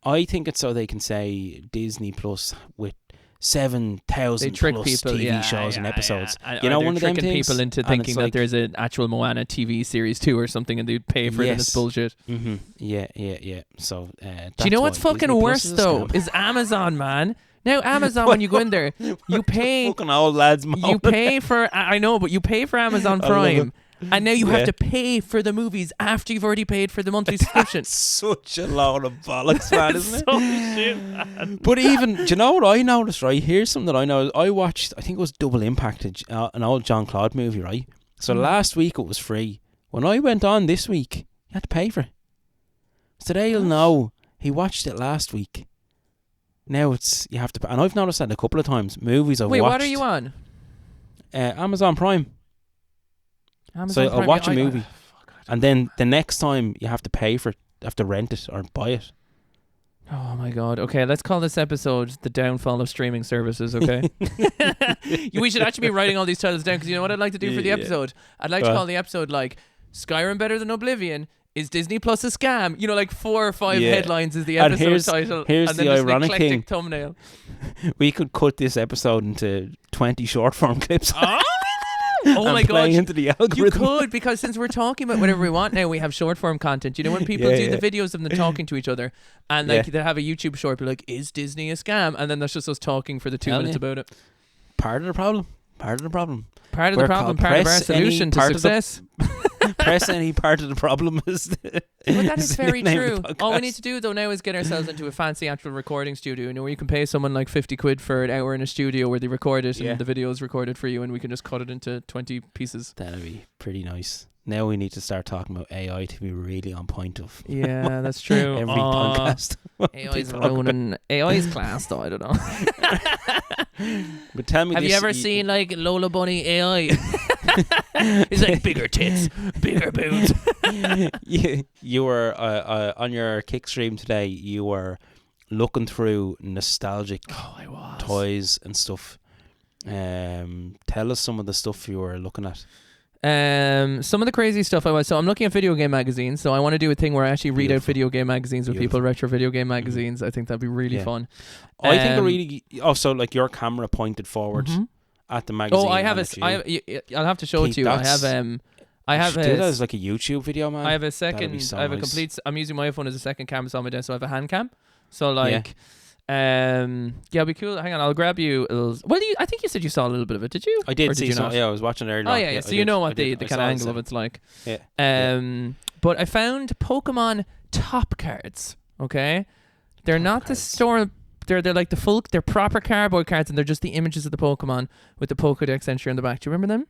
I think it's so they can say Disney Plus with 7,000 plus people, TV shows and episodes. One of them things, people into thinking that there's an actual Moana TV series 2 or something, and they'd pay for it, and it's bullshit. Mm-hmm. Yeah. So, do you know what's fucking worse though? Is Amazon, man. Now Amazon, when you go in there, you pay. Fucking old lads. You pay for. I know, but you pay for Amazon Prime. And now you have to pay for the movies after you've already paid for the monthly subscription. That's such a load of bollocks, man, isn't it? So shit, man. But even, do you know what I noticed, right? Here's something that I know. I watched, I think it was Double Impact, an old Jean-Claude movie, right? So last week it was free. When I went on this week, you had to pay for it. So today you'll know he watched it last week. Now you have to pay. And I've noticed that a couple of times. Movies I've watched. Wait, what are you on? Amazon Prime. So I'll watch a movie, and then the next time you have to pay for it, you have to rent it or buy it. Oh my god. Okay, let's call this episode The Downfall of Streaming Services, okay? We should actually be writing all these titles down, because you know what I'd like to do for the episode? I'd like to call the episode like Skyrim Better Than Oblivion, Is Disney Plus a Scam? 4 or 5 headlines is the episode title. Here's and then the ironic thing. Thumbnail. We could cut this episode into 20 short form clips. Oh my god! Into the algorithm. You could, because since we're talking about whatever we want now, we have short form content. You know, when people do the videos of them talking to each other, and like they have a YouTube short, be like, "Is Disney a scam?" And then that's just us talking for the 2 minutes about it. Part of the problem. Part of the problem. Part of the problem. Part of our solution to success. Press any part of the problem is. But that is very true. All we need to do though now is get ourselves into a fancy actual recording studio. Where you can pay someone like 50 quid for an hour in a studio where they record it and the video is recorded for you, and we can just cut it into 20 pieces. That'd be pretty nice. Now we need to start talking about AI to be really on point of. Yeah, that's true. Every podcast. AI's ruining AI's class though. I don't know. But tell me, have you ever seen like Lola Bunny AI? It's like bigger tits, bigger boobs. You were on your kick stream today. You were looking through nostalgic toys and stuff. Tell us some of the stuff you were looking at. Some of the crazy stuff so I'm looking at video game magazines, so I want to do a thing where I actually read out video game magazines with people, retro video game magazines. I think that'd be really fun. I think really also like your camera pointed forward at the magazine. Oh, I have I'll have to show it to you. I have I have do that as like a YouTube video, man. I have a second. So I have nice. a complete. I'm using my iPhone as a second camera on my desk, so I have a hand cam. So like, it'd be cool. Hang on, I'll grab you. Well, I think you said you saw a little bit of it. Did you? I did see some. Yeah, I was watching it earlier. Oh yeah. So you know what the kind of angle of it's like. Yeah. But I found Pokemon top cards. Okay, they're not the store. They're like the full. They're proper cardboard cards, and they're just the images of the Pokemon with the Pokédex entry on the back. Do you remember them?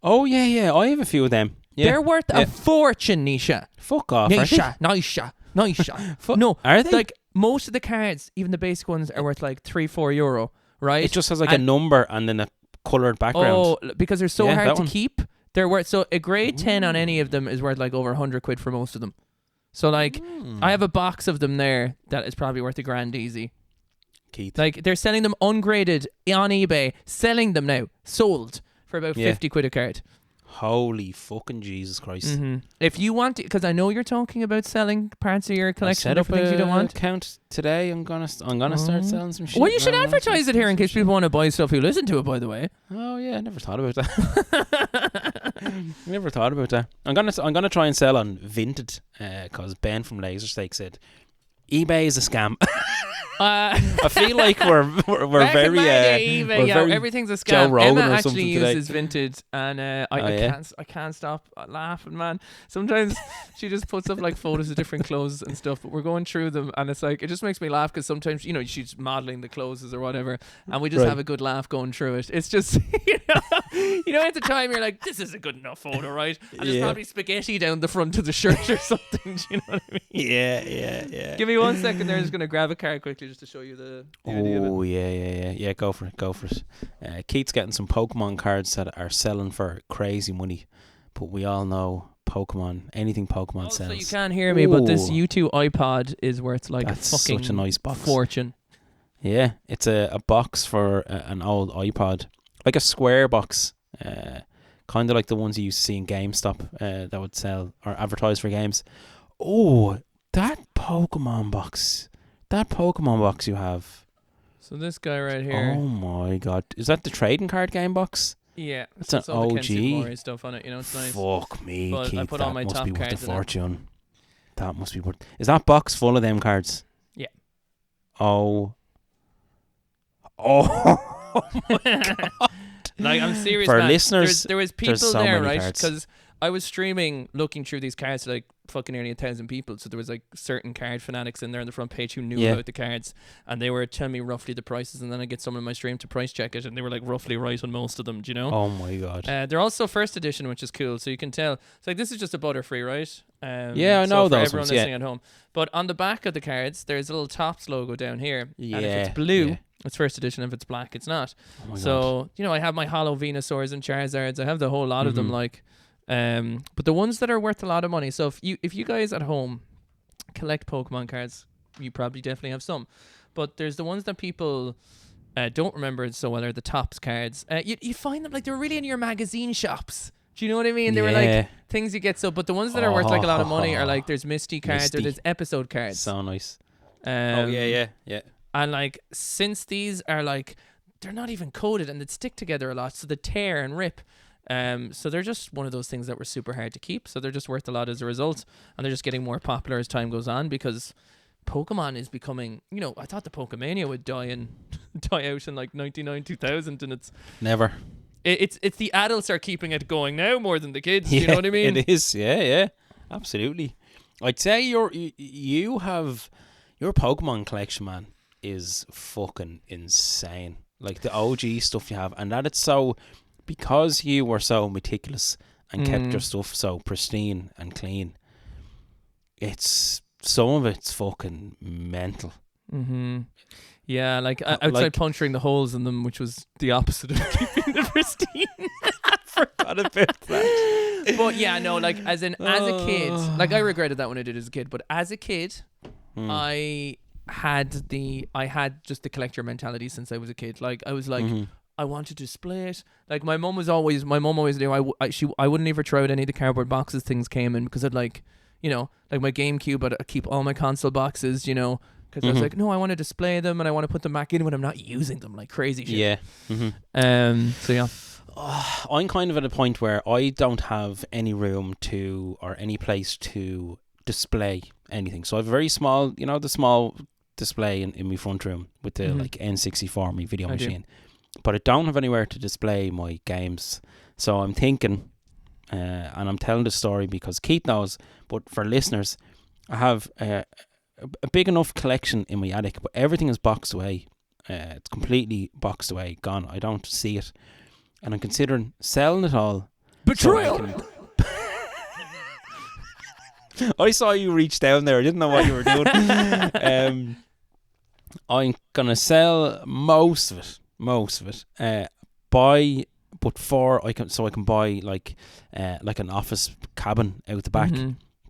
Oh yeah. I have a few of them. Yeah. They're worth a fortune, Nisha. Fuck off. Nisha. No, are they? Like most of the cards, even the basic ones, are worth like €3-4, right? It just has like a number and then a coloured background. Oh, because they're so hard to keep. They're worth a grade 10 on any of them is worth like over £100 for most of them. So like, I have a box of them there that is probably worth $1,000 easy. Keith. Like they're selling them ungraded on eBay, selling them now, sold for about £50 a card. Holy fucking Jesus Christ. Mm-hmm. If you want to, because I know you're talking about selling parts of your collection for things you don't want. Account today. I'm gonna start selling some shit. Well, you should advertise it here in case people want to buy stuff who listen to it, by the way. Oh yeah, I never thought about that. Never thought about that. I'm gonna try and sell on Vinted because Ben from Laser Steak said eBay is a scam. I feel like we're very eBay, very everything's a scam. Joe Rogan Emma or actually uses today. Vinted, and I can't stop laughing, man. Sometimes she just puts up like photos of different clothes and stuff, but we're going through them, and it's like it just makes me laugh because sometimes she's modeling the clothes or whatever, and we just have a good laugh going through it. It's just at the time you're like, this is a good enough photo, right? And there's probably spaghetti down the front of the shirt or something. Do you know what I mean? Yeah. Give me 1 second there. I'm just gonna grab a card quickly just to show you the idea of it. Oh yeah. Go for it. Keith's getting some Pokemon cards that are selling for crazy money, but we all know anything Pokemon sells. So you can't hear me, but this U2 iPod is worth like that's a fucking such a nice box. Fortune. Yeah, it's a box for an old iPod, like a square box, kind of like the ones you used to see in GameStop that would sell or advertise for games. Oh, that Pokemon box you have. So this guy right here. Oh my god, is that the trading card game box? Yeah, it's an OG stuff on it. It's nice. Fuck me, but Keith, I put that all my must top be worth a cards fortune. That must be worth. Is that box full of them cards? Yeah. Oh my god. Like, I'm serious, for man. Listeners, there was people so there, right? Cards. Because I was streaming, looking through these cards to like fucking nearly 1,000 people. So there was like certain card fanatics in there on the front page who knew about the cards, and they were telling me roughly the prices. And then I get someone in my stream to price check it, and they were like roughly right on most of them. Do you know? Oh my god. They're also first edition, which is cool. So you can tell. It's like this is just a Butterfree, right? I know for those everyone ones. listening at home. But on the back of the cards, there's a little Topps logo down here. Yeah. And if it's blue, it's first edition. If it's black, it's not. Oh so god. I have my Hollow Venusaurs and Charizards. I have the whole lot of them. Like, but the ones that are worth a lot of money. So if you guys at home collect Pokemon cards, you probably definitely have some. But there's the ones that people don't remember so well are the Topps cards. You find them like they're really in your magazine shops. Do you know what I mean? They were like things you get. So, but the ones that are worth like a lot of money are like there's Misty cards or there's episode cards. So nice. Yeah. And like since these are like they're not even coded and they stick together a lot, so they tear and rip. So they're just one of those things that were super hard to keep. So they're just worth a lot as a result, and they're just getting more popular as time goes on because Pokemon is becoming. I thought the Pokemania would die out in like 99, 2000, and it's never. It's the adults are keeping it going now more than the kids. You know what I mean? It is. Yeah. Absolutely. I'd say you have your Pokemon collection, man, is fucking insane. Like the OG stuff you have, and that it's so because you were so meticulous and kept your stuff so pristine and clean. It's some of it's fucking mental. Mm-hmm. Yeah, like outside puncturing the holes in them, which was the opposite of keeping it pristine. I forgot about that. But yeah, no, like as a kid, like I regretted that when I did as a kid. But as a kid, I had just the collector mentality since I was a kid. Like I was like, I want to display it. Like my mom always knew I wouldn't ever throw out any of the cardboard boxes things came in because I'd like my GameCube, I'd keep all my console boxes, because I was like, no, I want to display them and I want to put them back in when I'm not using them, like crazy shit. Yeah. So yeah. I'm kind of at a point where I don't have any room or any place to display anything. So I have a very small, the small display in my front room with the like N64, my video machine. But I don't have anywhere to display my games. So I'm thinking, and I'm telling the story because Keith knows, but for listeners, I have a big enough collection in my attic, but everything is boxed away. It's completely boxed away, gone. I don't see it. And I'm considering selling it all. Betrayal! I saw you reach down there. I didn't know what you were doing. I'm going to sell most of it. I can buy like an office cabin out the back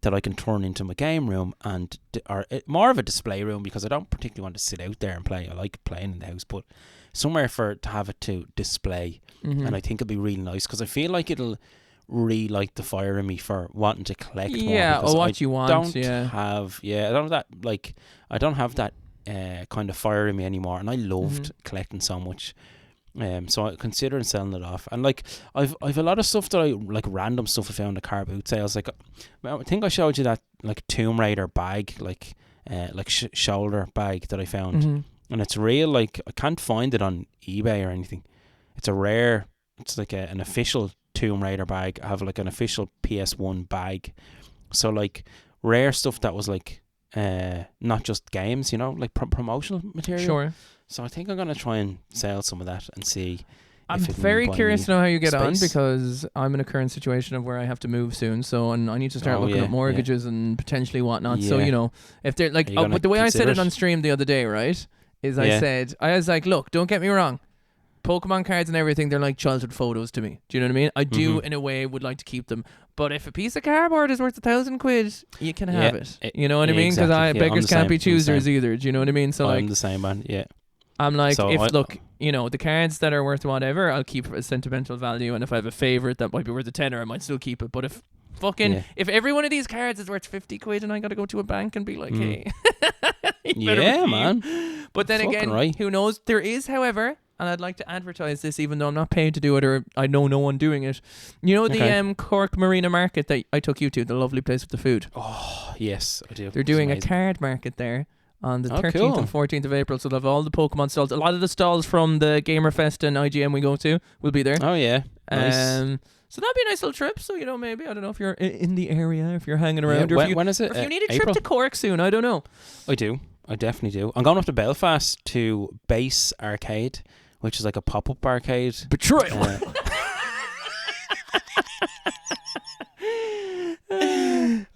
that I can turn into my game room or more of a display room, because I don't particularly want to sit out there and play. I like playing in the house, but somewhere to have it to display. And I think it'll be really nice, because I feel like it'll relight the fire in me for wanting to collect more. Yeah, or what you want. I don't have that kind of fire in me anymore, and I loved collecting so much. So I'm considering selling it off. And like I've a lot of stuff that I like, random stuff I found at car boot sales. Like I think I showed you that like Tomb Raider bag, like shoulder bag that I found, and it's real. Like I can't find it on eBay or anything. It's like an official Tomb Raider bag. I have like an official PS1 bag. So like rare stuff that was like not just games, like promotional material. Sure. So I think I'm going to try and sell some of that and see. I'm very curious to know how you get on, because I'm in a current situation of where I have to move soon. So, and I need to start looking at mortgages and potentially whatnot. Yeah. So, if they're like, but the way I said it on stream the other day, right, is I was like, look, don't get me wrong. Pokemon cards and everything, they're like childhood photos to me. Do you know what I mean? I do, in a way, would like to keep them. But if a piece of cardboard is worth £1,000, you can have it. You know what I mean? Because beggars can't be choosers either. Do you know what I mean? So I'm the same, man. Yeah. I'm like, so the cards that are worth whatever, I'll keep a sentimental value. And if I have a favourite that might be worth a tenner, I might still keep it. But if if every one of these cards is worth £50 and I got to go to a bank and be like, hey. Yeah, man. But then again, who knows? There is, however... And I'd like to advertise this, even though I'm not paid to do it, or I know no one doing it. You know the Cork Marina Market that I took you to, the lovely place with the food? Oh, yes, I do. They're doing a card market there on the 13th and 14th of April. So they'll have all the Pokemon stalls. A lot of the stalls from the Gamerfest and IGM we go to will be there. Oh, yeah. Nice. So that'd be a nice little trip. So, maybe, I don't know if you're in the area, if you're hanging around. Or when is it? Or if you need a trip to Cork soon, I don't know. I do. I definitely do. I'm going up to Belfast to Base Arcade, which is like a pop-up arcade. Betrayal.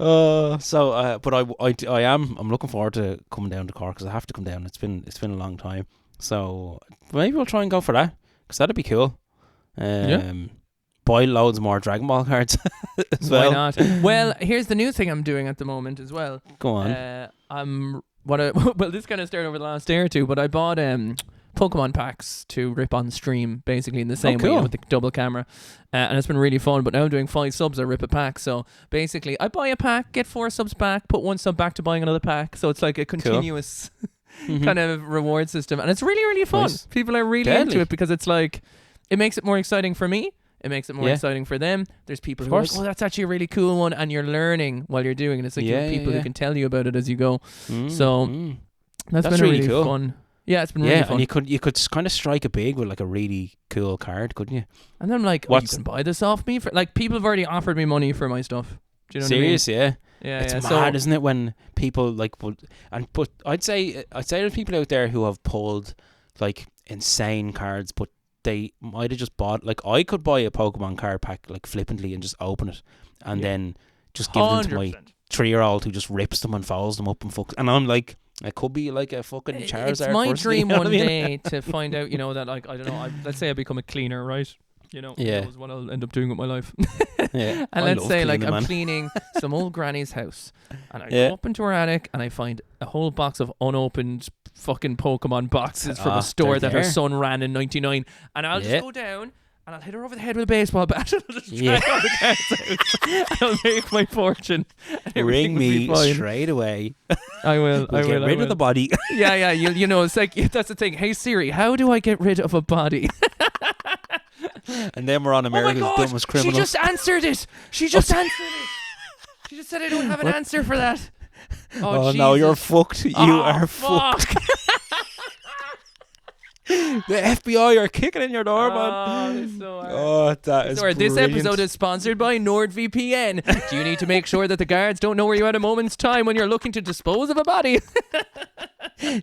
But I'm looking forward to coming down to Cork, because I have to come down. It's been a long time. So maybe we'll try and go for that, because that'd be cool. Buy loads more Dragon Ball cards as well. Why not? Well, here's the new thing I'm doing at the moment as well. Go on. Well, this kind of started over the last day or two, but I bought Pokemon packs to rip on stream, basically in the same way, with the double camera, and it's been really fun. But now I'm doing 5 subs, I rip a pack. So basically I buy a pack, get 4 subs back, put 1 sub back to buying another pack, so it's like a continuous kind of reward system, and it's really, really fun. Nice. People are really into it, because it's like, it makes it more exciting for me, it makes it more exciting for them. There's people who are like, oh, that's actually a really cool one, and you're learning while you're doing it. It's like you have people who can tell you about it as you go. So that's been really cool. Fun. Yeah, it's been really fun. And you could kind of strike it big with like a really cool card, couldn't you? And then I'm like, you can buy this off me for, like, people have already offered me money for my stuff. Do you know Serious, what I mean? Yeah. It's mad, isn't it, when people like but I'd say there's people out there who have pulled like insane cards, but they might have just bought, like, I could buy a Pokemon card pack like flippantly and just open it and then just give them to my 3-year-old who just rips them and folds them up and fucks. And I'm like, it could be like a fucking Charizard. It's my dream one day to find out, that, like, I don't know, let's say I become a cleaner, right? Knows what I'll end up doing with my life. And let's say, like, I'm cleaning some old granny's house, and I go up into her attic and I find a whole box of unopened fucking Pokemon boxes from a store that her son ran in '99, and I'll just go down and I'll hit her over the head with a baseball bat and I'll just drag all the cards out and I'll make my fortune. Ring me straight away. I will. Get rid of the body. Yeah. It's like, that's the thing. Hey Siri, how do I get rid of a body? And then we're on America's Dumbest Criminal. She just answered it. She just said I don't have an answer for that. Oh no, you're fucked. You are fucked. The FBI are kicking in your door, man. So hard. Oh, that is brilliant. This episode is sponsored by NordVPN. Do you need to make sure that the guards don't know where you're at a moment's time when you're looking to dispose of a body?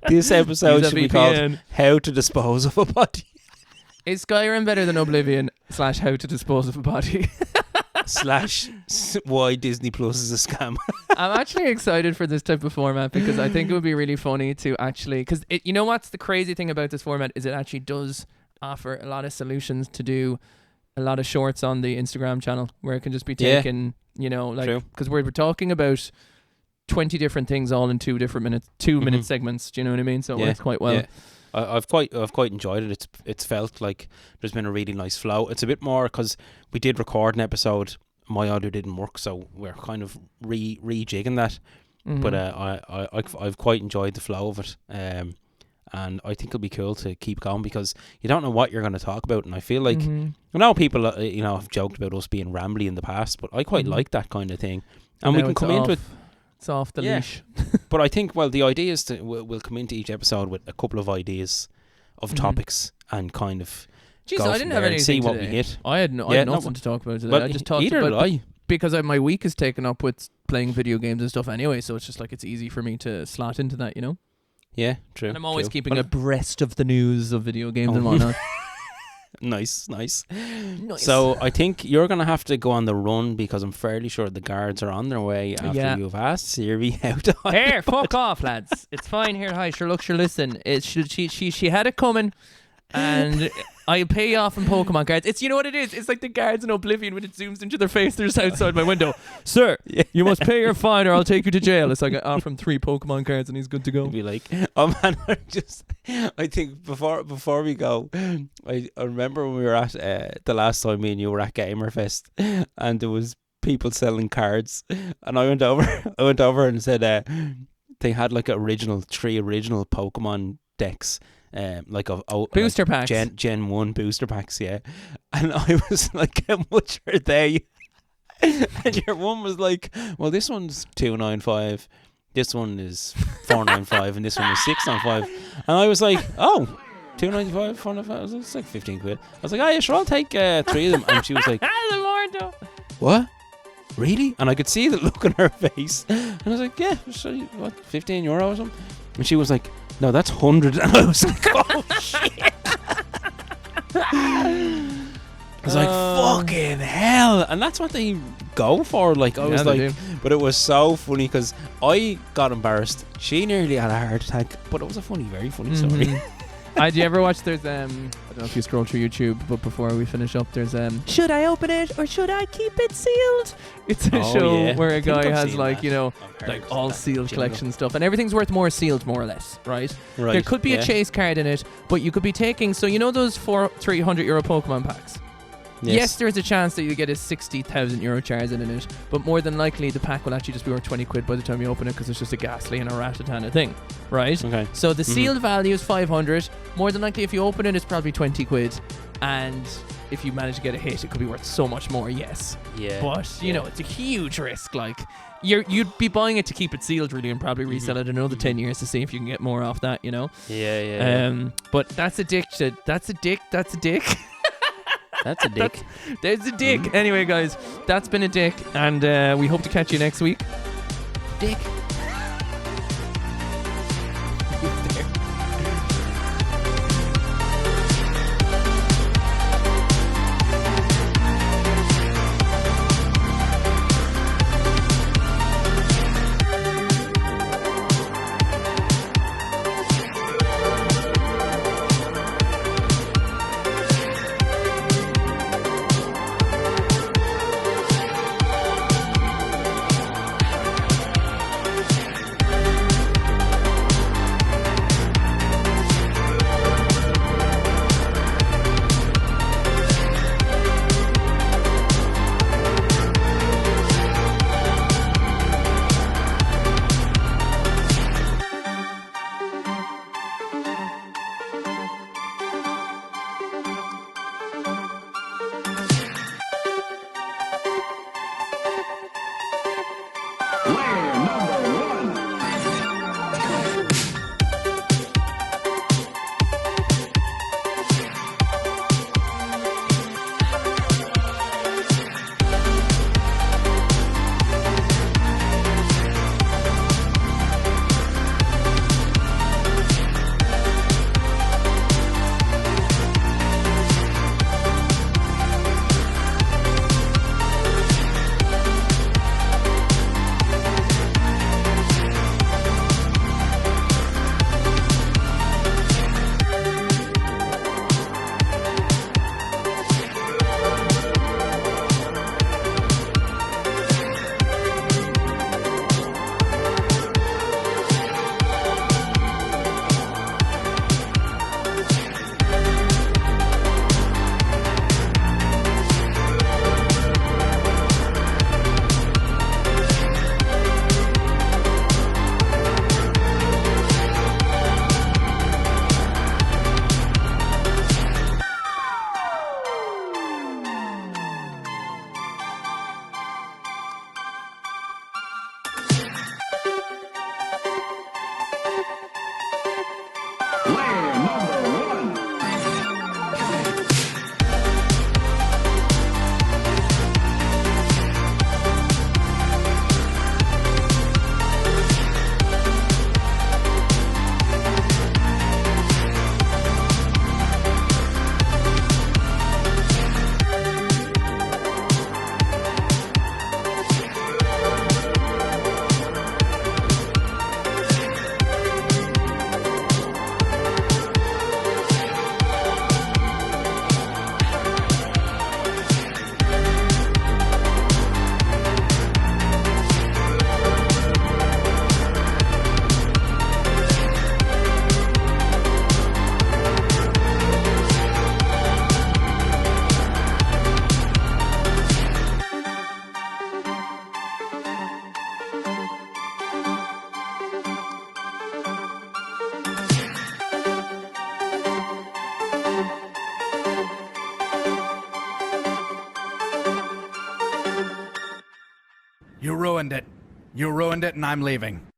This episode should be called How to Dispose of a Body. Is Skyrim better than Oblivion / How to Dispose of a Body? / Why Disney Plus is a scam. I'm actually excited for this type of format because I think it would be really funny to actually, because you know what's the crazy thing about this format is it actually does offer a lot of solutions to do a lot of shorts on the Instagram channel where it can just be taken, you know, like, because we're talking about 20 different things all in 2 minute segments. Do you know what I mean? So it works quite well. Yeah. I've quite enjoyed it. It's felt like there's been a really nice flow. It's a bit more because we did record an episode. My audio didn't work, so we're kind of rejigging that. But I've quite enjoyed the flow of it. And I think it'll be cool to keep going because you don't know what you're going to talk about. And I feel like I know people have joked about us being rambly in the past, but I quite like that kind of thing. And we can come into it. It's off the leash. But I think, well, the idea is we'll come into each episode with a couple of ideas of topics and kind of I didn't have anything see today. What we hit. I had nothing to talk about today. Well, I just talked about because my week is taken up with playing video games and stuff anyway, so it's just like it's easy for me to slot into that, you know? Yeah, true. And I'm always keeping abreast of the news of video games and whatnot. Nice. So I think you're going to have to go on the run because I'm fairly sure the guards are on their way after you've asked Siri how to hide. Here, fuck off, lads. It's fine here. Hi, sure, look, sure, listen. She had it coming and I'll pay you off in Pokemon cards. It's, you know what it is? It's like the guards in Oblivion when it zooms into their face. They're just outside my window. Sir, you must pay your fine or I'll take you to jail. It's like I offer him 3 Pokemon cards and he's good to go. Be like, oh man, I think before we go, I remember when we were at the last time me and you were at Gamerfest and there was people selling cards and I went over and said they had like 3 original Pokemon decks. Like booster packs, Gen 1 booster packs, and I was like, how much are they? And your one was like, well, this one's $295, this one is $495, and this one is $695. And I was like, oh, $295, $495, it's like 15 quid. I was like, oh yeah, sure, I'll take 3 of them. And she was like, what? Really? And I could see the look on her face. And I was like, yeah, so what, €15 or something? And she was like, no, that's 100. And I was like, oh shit. I was like, fucking hell. And that's what they go for. Like, I was like, but it was so funny because I got embarrassed. She nearly had a heart attack, but it was a very funny story. Do you ever watch, there's, I don't know if you scroll through YouTube, but before we finish up, there's, should I open it or should I keep it sealed? It's a show where a guy has like, you know, like all sealed collection stuff and everything's worth more sealed, more or less, right? There could be a chase card in it, but you could be taking, so you know those €300 Pokemon packs? Yes, there's a chance that you get a €60,000 charge in it, but more than likely the pack will actually just be worth 20 quid by the time you open it because it's just a ghastly and a Rattata thing, right? Okay. So the sealed value is 500. More than likely, if you open it, it's probably 20 quid, and if you manage to get a hit, it could be worth so much more. Yes. Yeah. But you know, it's a huge risk. Like you'd be buying it to keep it sealed, really, and probably resell it in another 10 years to see if you can get more off that. You know. Yeah. But that's a dick. That's a dick. That's a dick. There's a dick. Anyway, guys, that's been a dick, and we hope to catch you next week. Dick. You ruined it. You ruined it, and I'm leaving.